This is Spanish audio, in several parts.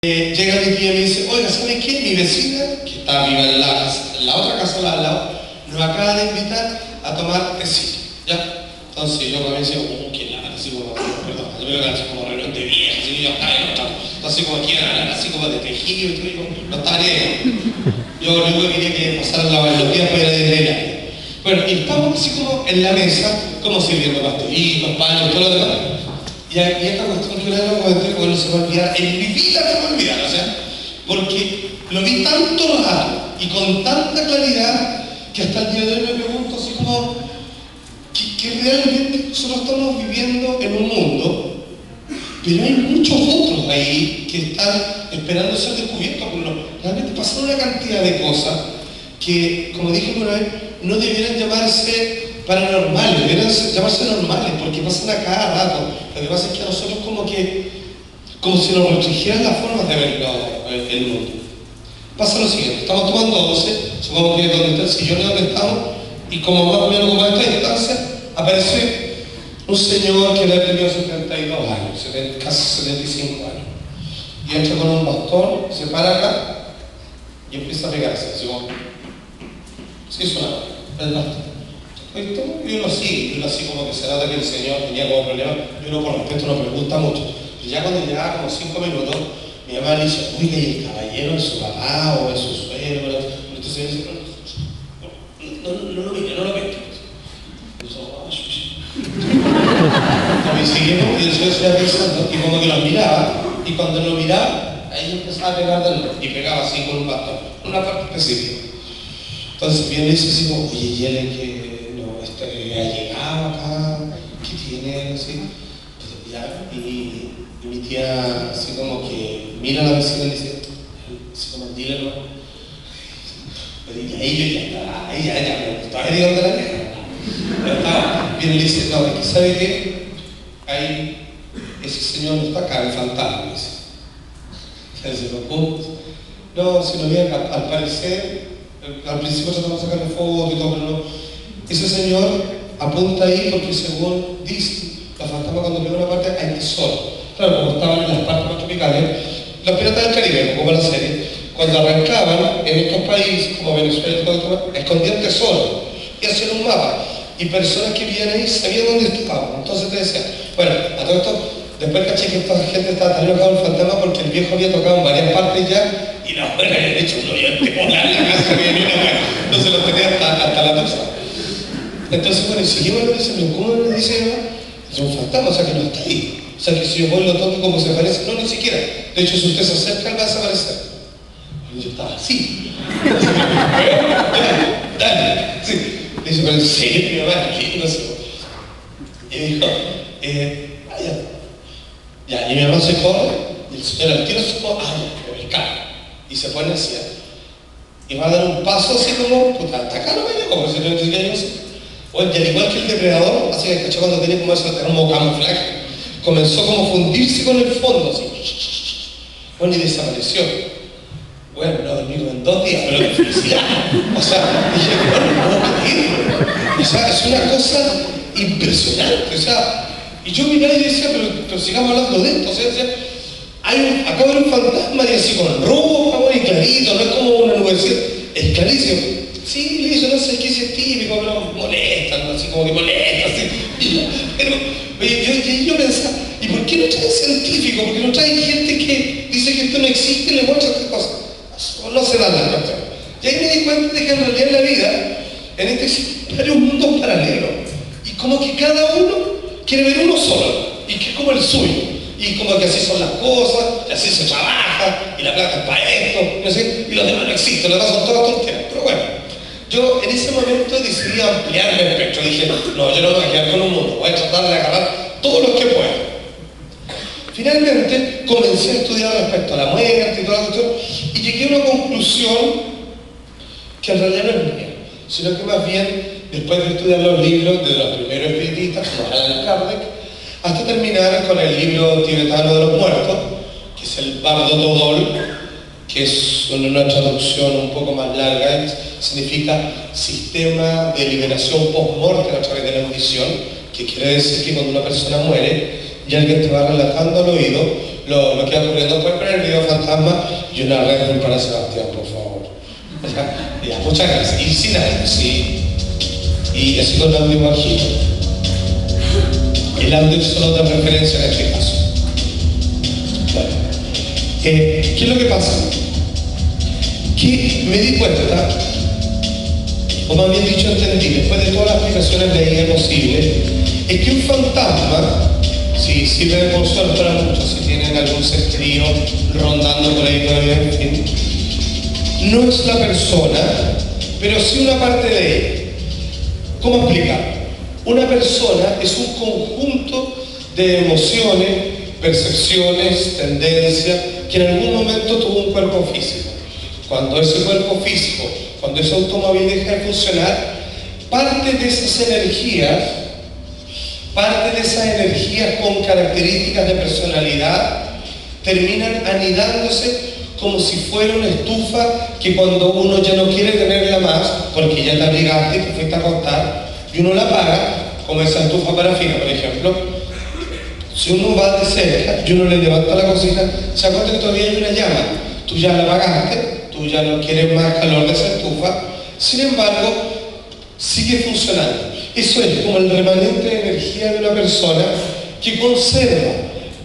Llega mi tía y me dice, oiga, ¿sabe qué? Mi vecina, que está viva en la otra casa al lado, nos acaba de invitar a tomar tecito, ¿ya? Entonces yo comienzo y digo, qué lata, así como, perdón, yo creo que así como reloj de vieja, así yo estaba así como aquí, así como de tejido, y todo, no estaba bien. Yo lo único que quería que pasaran los días para ir a desvelar. Bueno, y estamos así como en la mesa, como sirviendo pastelitos, panes, todo lo demás. Y esta cuestión que le comenté, porque no se me olvidar, en mi vida se me olvidar, o sea, porque lo vi tanto rato y con tanta claridad que hasta el día de hoy me pregunto así como que realmente nosotros estamos viviendo en un mundo, pero hay muchos otros ahí que están esperando ser descubiertos. Realmente pasan una cantidad de cosas que, como dije una vez, no debieran llamarse paranormales, debieran llamarse normales, porque pasan a cada rato. Lo que pasa es que a nosotros como si nos restringieran las formas de ver el mundo. Pasa lo siguiente, estamos tomando 12, supongo que es donde está el sillón donde estamos, y como más o menos como a esta distancia, aparece un señor que le ha tenido 72 años, casi 75 años, y entra con un bastón, se para acá, y empieza a pegarse, así como, sí suena, el bastón. Y uno así como que se nota que el señor tenía como problema, y uno por respeto no pregunta mucho. Y ya cuando llegaba como 5 minutos, mi mamá le dice, uy, ¿y el caballero es su papá o es su suegro? Entonces yo dice, no lo mire, no lo mire. Y seguimos, y el señor se iba pensando, y como que lo miraba, y cuando lo miraba, ahí empezaba a pegar de nuevo, y pegaba así con un bastón, una parte específica. Entonces viene y dice así como, oye, ¿y él es que ha llegado acá? ¿Qué tiene? Así. Entonces, ya, y mi tía así como que mira a la vecina y dice, así como, dile no. Y ahí yo ya, estaba herido de la vieja. Pero estaba, viene y dice, no, es que ¿sabe qué? Ahí, ese señor no está acá, el fantasma, dice. Entonces, no, si no viene, al parecer, al principio tratamos de sacarle fotos y todo, pero no. Ese señor apunta ahí porque según dice, los fantasmas cuando ven una parte hay tesoro. Claro, como estaban en las partes más tropicales, los piratas del Caribe, como la serie, cuando arrancaban en estos países como Venezuela y todo esto, escondían tesoro y hacían un mapa. Y personas que vivían ahí sabían dónde estaban. Entonces te decían, bueno, a todo esto, después caché que esta gente estaba tan enojada con el fantasma porque el viejo había tocado en varias partes ya y la buena habían hecho un hoyo volar la casa, no se lo tenía hasta la tosa. Entonces, bueno, y seguimos lo diciendo, ¿cómo le dice? Es un fantasma, o sea que no está ahí. O sea que si yo voy lo toco como se parece, no, ni siquiera. De hecho, si usted se acerca, él va a desaparecer. Y yo estaba así. Dale. Sí. Le dice, pero en serio, mi mamá, ¿qué? No sé. Y me dijo, ya, y mi mamá se corre, y el señor al tiro se corre, ya, me cae. Y se pone así, y va a dar un paso así como, puta, hasta acá no me llegó, como si no yo sé. Bueno, y al igual que el depredador, así que caché cuando tenía como ese termo camuflaje, comenzó como a fundirse con el fondo, así. Bueno, y desapareció. Bueno, no dormí en 2 días, pero qué felicidad. O sea, dije, bueno, no puedo creerlo. O sea, es una cosa impresionante. O sea, y yo miraba y decía, pero sigamos hablando de esto. O sea, acá hay un fantasma y así con rojo, y clarito, no es como una nubecita, es clarísimo. Sí, le dice, no sé qué es típico, pero molesta, ¿no? Así como que molesta, así. Pero yo pensaba, ¿y por qué no trae científico? ¿Por qué no trae gente que dice que esto no existe y le muestra estas cosas? No se dan las cuestiones. Y ahí me di cuenta de que en realidad en la vida, en este existen varios mundos paralelos. Y como que cada uno quiere ver uno solo, y que es como el suyo. Y como que así son las cosas, y así se trabaja, y la plata es para esto, no sé, y los demás no existen, los demás son todas tonteras. Pero bueno, yo en ese momento decidí ampliar el espectro. Dije, no, yo no me voy a quedar con un mundo, voy a tratar de agarrar todos los que pueda. Finalmente comencé a estudiar respecto a la muerte y toda la cuestión, y llegué a una conclusión que en realidad no es mía, sino que más bien, después de estudiar los libros de los primeros espiritistas, como Allan Kardec, hasta terminar con el libro tibetano de los muertos, que es el Bardo Thodol, que es una traducción un poco más larga, significa Sistema de Liberación Post-Mortem a través de la audición, que quiere decir que cuando una persona muere y alguien te va relatando al oído lo que va ocurriendo. Puedes poner el video fantasma y una Red Bull para Sebastián, por favor. Ya, muchas gracias. Y sin audio, sí. Y así con audio bajito. El audio es solo de referencia en este caso. Bueno. ¿Qué es lo que pasa? Que me di cuenta, o más bien dicho entendí, después de todas las explicaciones leídas posibles, es que un fantasma, si sirve de consuelo para muchos, si tienen algún ser querido rondando por ahí todavía, en fin, no es la persona, pero sí una parte de ella. ¿Cómo explicar? Una persona es un conjunto de emociones, percepciones, tendencias, que en algún momento tuvo un cuerpo físico. Cuando ese cuerpo físico, cuando ese automóvil deja de funcionar, parte de esas energías con características de personalidad, terminan anidándose como si fuera una estufa que cuando uno ya no quiere tenerla más, porque ya te abrigaste, te fuiste a acostar, y uno la apaga, como esa estufa parafina, por ejemplo. Si uno va de cerca y uno le levanta la cocina, se da cuenta que todavía hay una llama. Tú ya la apagaste, tú ya no quieres más calor de esa estufa, sin embargo, sigue funcionando. Eso es como el remanente de energía de una persona que conserva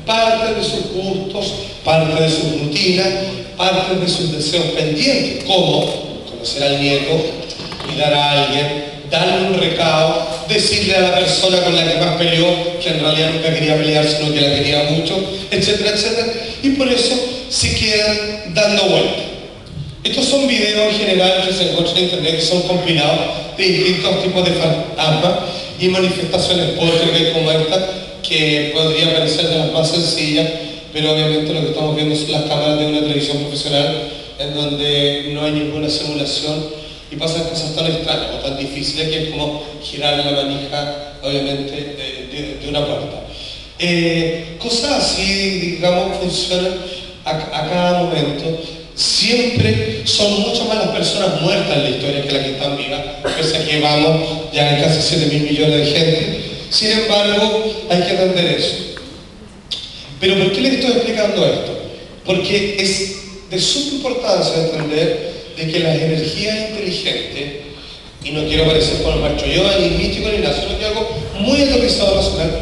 parte de sus gustos, parte de sus rutinas, parte de sus deseos pendientes, como conocer al nieto, cuidar a alguien, darle un recado, decirle a la persona con la que más peleó que en realidad nunca quería pelear, sino que la quería mucho, etcétera, etcétera, y por eso se quedan dando vueltas. Estos son videos en general que se encuentran en internet, que son compilados de distintos tipos de fantasmas y manifestaciones poltergeist como esta, que podría parecer de las más sencillas, pero obviamente lo que estamos viendo son las cámaras de una televisión profesional en donde no hay ninguna simulación y pasan cosas tan extrañas o tan difíciles que es como girar la manija, obviamente, de una puerta. Cosas así, digamos, funcionan a cada momento. Siempre son mucho más las personas muertas en la historia que las que están vivas, pese a que vamos ya en casi 7.000 millones de gente. Sin embargo, hay que entender eso. Pero ¿por qué les estoy explicando esto? Porque es de suma importancia entender de que las energías inteligentes, y no quiero parecer con el maestro Yoda, ni místico, ni nada, sino que algo muy aterrizado racional,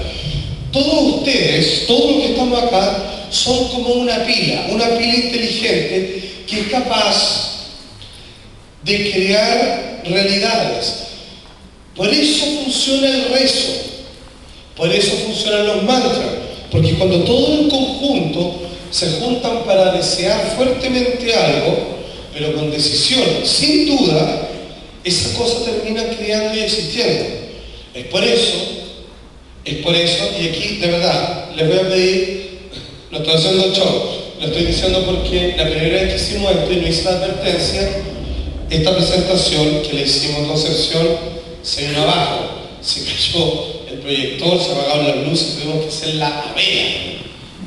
todos ustedes, todos los que estamos acá, son como una pila inteligente que es capaz de crear realidades. Por eso funciona el rezo, por eso funcionan los mantras, porque cuando todo en conjunto se juntan para desear fuertemente algo, pero con decisión, sin duda, esas cosas terminan creando y existiendo. Es por eso, y aquí de verdad les voy a pedir, no estoy haciendo show, lo estoy diciendo porque la primera vez que hicimos esto y no hice la advertencia, esta presentación que le hicimos en Concepción se vino abajo, se cayó el proyector, se apagaron las luces, tuvimos que hacerla a vela.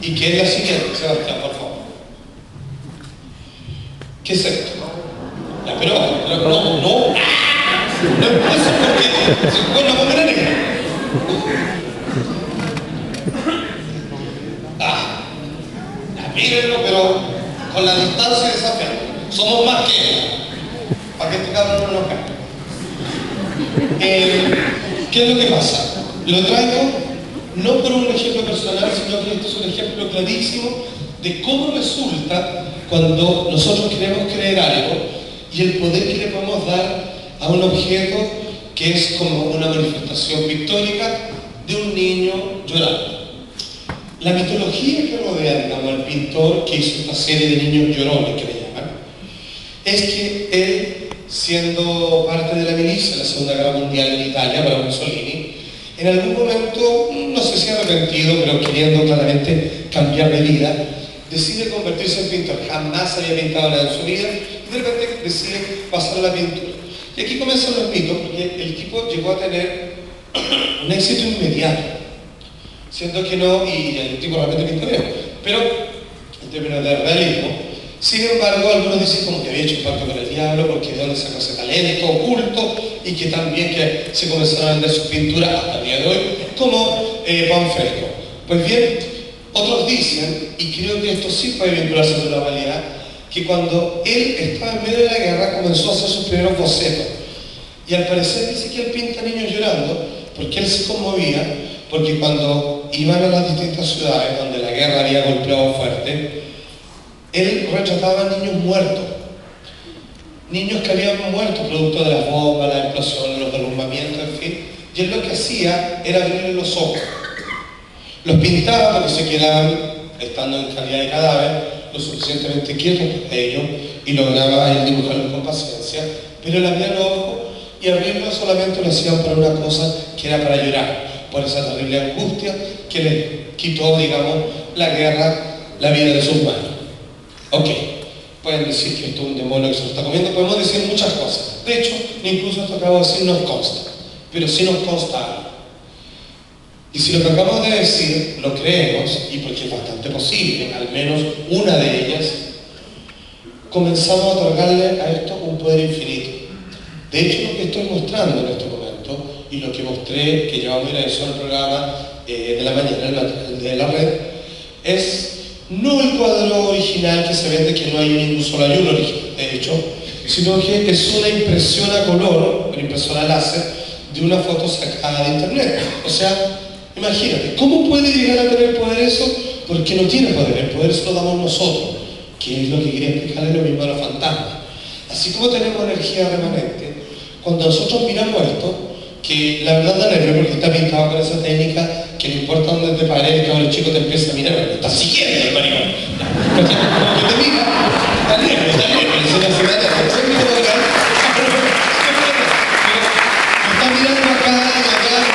Y que es la siguiente, Sebastián, por favor. ¿Qué es esto? Ya, pero no empiezo porque se pone la boca negra. Ya, mírenlo, pero con la distancia desafiante. Somos más que él, para que este cabrón no nos caiga. ¿Qué es lo que pasa? Lo traigo no por un ejemplo personal, sino que esto es un ejemplo clarísimo de cómo resulta cuando nosotros queremos creer algo y el poder que le podemos dar a un objeto que es como una manifestación pictórica de un niño llorando. La mitología que rodea, digamos, al pintor que hizo esta serie de niños llorones, que le llaman, es que él, siendo parte de la milicia en la Segunda Guerra Mundial en Italia para Mussolini, en algún momento, no sé si arrepentido, pero queriendo claramente cambiar de vida, decide convertirse en pintor. Jamás había pintado nada en su vida y de repente decide pasar a la pintura. Y aquí comienzan los mitos, porque el tipo llegó a tener un éxito inmediato, siendo que no, y el tipo realmente pintó bien, pero en términos de realismo. Sin embargo, algunos dicen como que había hecho un pacto con el diablo porque de dónde sacó ese talento oculto y que también que se comenzaron a vender sus pinturas hasta el día de hoy como pan fresco. Pues bien, Otros dicen, y creo que esto sí puede vincularse con la realidad, que cuando él estaba en medio de la guerra comenzó a hacer sus primeros bocetos. Y al parecer dice que él pinta niños llorando porque él se conmovía, porque cuando iban a las distintas ciudades donde la guerra había golpeado fuerte, él retrataba niños muertos. Niños que habían muerto producto de las bombas, la explosión, los derrumbamientos, en fin. Y él lo que hacía era abrirle los ojos. Los pintaba porque se quedaban, estando en calidad de cadáver, lo suficientemente quietos para ellos y lograba él dibujarlos con paciencia, pero él abría los ojos y abrirlos solamente lo hacían para una cosa que era para llorar, por esa terrible angustia que le quitó, digamos, la guerra, la vida de sus manos. Ok, pueden decir que esto es un demonio que se lo está comiendo, podemos decir muchas cosas. De hecho, incluso esto que acabo de decir nos consta, pero sí nos consta algo. Y si lo que acabamos de decir lo creemos, y porque es bastante posible, al menos una de ellas, comenzamos a otorgarle a esto un poder infinito. De hecho, lo que estoy mostrando en este momento, y lo que mostré, que llevamos a ir a eso en el programa de la mañana, el de la red, es no el cuadro original que se vende, que no hay ningún solo ayuno original, de hecho, sino que es una impresión a color, una impresora láser, de una foto sacada de internet. O sea, imagínate, ¿cómo puede llegar a tener poder eso? Porque no tiene poder, el poder se lo damos nosotros, que es lo que quería explicarle lo mismo a los fantasmas. Así como tenemos energía remanente, cuando nosotros miramos esto, que la verdad da nervio porque está pintado con esa técnica que no importa dónde te pares, que ahora el chico te empieza a mirar, pero está siguiendo el maricón. Como que te mira, está nervio, está mirando acá, no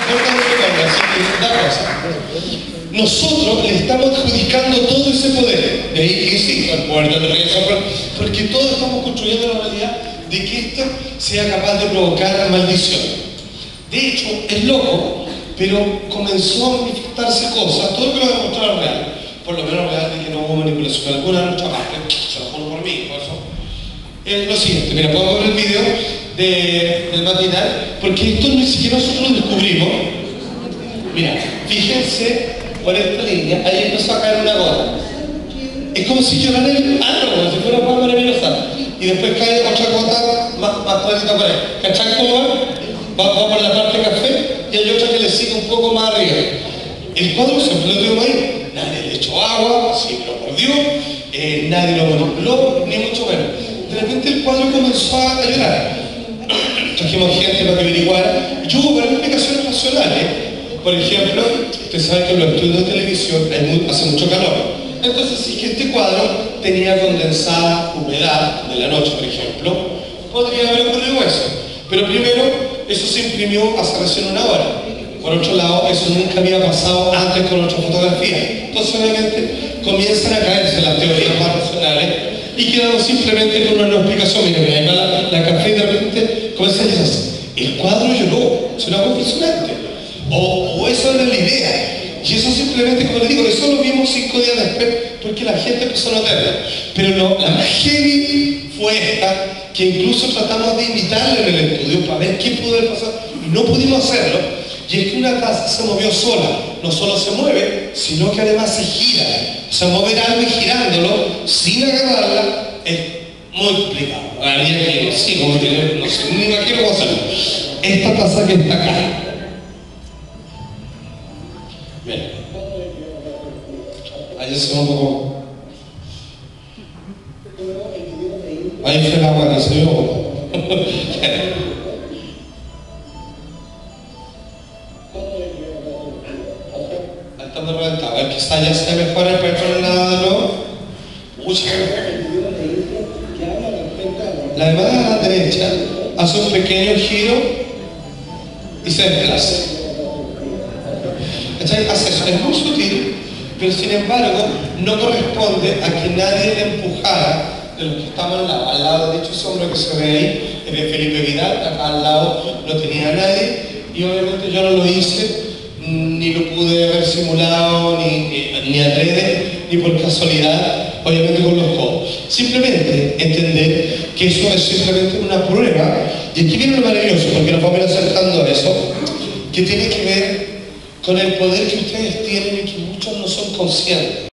importa dónde te pongas, así que da cosa. Nosotros le estamos adjudicando todo ese poder, de ahí que sí, el poder de regresión, porque todos estamos construyendo la realidad de que esto sea capaz de provocar maldición. De hecho, es loco, pero comenzó a manifestarse cosas, todo lo que lo demostraron real, por lo menos real de que no hubo manipulación alguna de nuestra parte, se lo juro por mí, por eso. Es lo siguiente, mira, podemos ver el video del matinal, porque esto ni siquiera nosotros lo descubrimos. Mira, fíjense por esta línea, ahí empezó a caer una gota. Es como si llorara el árbol, como si fuera una palabra maravillosa. Y después cae otra gota más clarita por ahí. ¿Cachai cómo va por la parte café? Y hay otra que le sigue un poco más arriba. El cuadro siempre lo tuvimos ahí. Nadie le echó agua, siempre lo mordió, nadie lo manipuló, ni mucho menos. De repente el cuadro comenzó a llorar. Trajimos gente para que averiguara. Y hubo varias explicaciones racionales. Por ejemplo, ustedes saben que en los estudios de televisión hace mucho calor. Entonces, si este cuadro tenía condensada humedad de la noche, por ejemplo, podría haber ocurrido eso. Pero primero, eso se imprimió hace recién una hora. Por otro lado, eso nunca había pasado antes con otra fotografía. Entonces, obviamente, comienzan a caerse las teorías más racionales y quedamos simplemente con una nueva explicación. Mira, la café de repente comienza a decir así: el cuadro lloró, es una cosa impresionante. O eso era la idea. Y eso simplemente, como les digo, eso lo vimos 5 días después porque la gente empezó a notarlo. Pero la más heavy fue esta, que incluso tratamos de invitarle en el estudio para ver qué pudo haber pasado y no pudimos hacerlo. Y es que una taza se movió sola, no solo se mueve, sino que además se gira. O sea, mover algo y girándolo sin agarrarla es muy complicado. Habría que, sí, como que no sé, ni imagino cómo hacerlo. Esta taza que está acá. Bien. Ahí se ve un poco. Ahí fue el agua que se vio. Ahí está muy reventado. A ver, quizá ya se mejora el petróleo nada de nuevo. La de a la derecha hace un pequeño giro y se desplaza. Hace eso, es muy sutil, pero sin embargo no corresponde a que nadie le empujara de los que estaban al lado. De hecho, ese hombre que se ve ahí es de Felipe Vidal, acá al lado no tenía a nadie, y obviamente yo no lo hice, ni lo pude haber simulado, ni adrede, ni por casualidad, obviamente con los codos. Simplemente entender que eso es simplemente una prueba, y aquí viene lo maravilloso, porque nos vamos a ir acercando a eso, que tiene que ver con el poder que ustedes tienen y que muchos no son conscientes